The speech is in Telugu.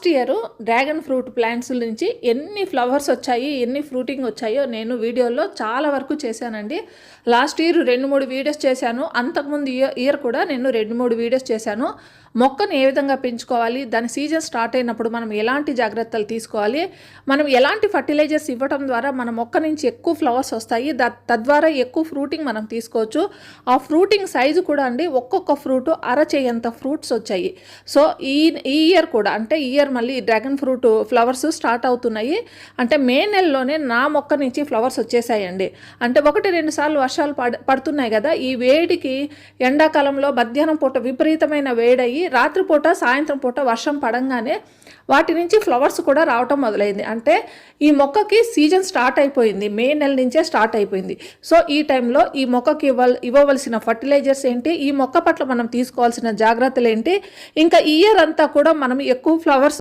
Last year dragon fruit plants నుంచి ఎన్ని ఫ్లవర్స్ వచ్చాయి, ఎన్ని ఫ్రూటింగ్ వచ్చాయో నేను వీడియోలో చాలా వరకు చేశానండి. లాస్ట్ ఇయర్ 2-3 వీడియోస్ చేశాను. అంతకుముందు ఇయర్ కూడా నేను 2-3 వీడియోస్ చేశాను. మొక్కను ఏ విధంగా పెంచుకోవాలి, దాని సీజన్ స్టార్ట్ అయినప్పుడు మనం ఎలాంటి జాగ్రత్తలు తీసుకోవాలి, మనం ఎలాంటి ఫర్టిలైజర్స్ ఇవ్వడం ద్వారా మన మొక్క నుంచి ఎక్కువ ఫ్లవర్స్ వస్తాయి, తద్వారా ఎక్కువ ఫ్రూటింగ్ మనం తీసుకోవచ్చు. ఆ ఫ్రూటింగ్ సైజు కూడా అండి, ఒక్కొక్క ఫ్రూట్ అరచేయంత ఫ్రూట్స్ వచ్చాయి. సో ఈ ఇయర్ కూడా అంటే మళ్ళీ డ్రాగన్ ఫ్రూట్ ఫ్లవర్స్ స్టార్ట్ అవుతున్నాయి. అంటే మే నెలలోనే నా మొక్క నుంచి ఫ్లవర్స్ వచ్చేసాయండి. అంటే 1-2 సార్లు వర్షాలు పడుతున్నాయి కదా, ఈ వేడికి ఎండాకాలంలో మధ్యాహ్నం పూట విపరీతమైన వేడయ్యి రాత్రిపూట సాయంత్రం పూట వర్షం పడంగానే వాటి నుంచి ఫ్లవర్స్ కూడా రావటం మొదలైంది. అంటే ఈ మొక్కకి సీజన్ స్టార్ట్ అయిపోయింది, మే నెల నుంచే స్టార్ట్ అయిపోయింది. సో ఈ టైంలో ఈ మొక్కకి ఇవ్వవలసిన ఫర్టిలైజర్స్ ఏంటి, ఈ మొక్క పట్ల మనం తీసుకోవాల్సిన జాగ్రత్తలు ఏంటి, ఇంకా ఈ ఇయర్ అంతా కూడా మనం ఎక్కువ ఫ్లవర్స్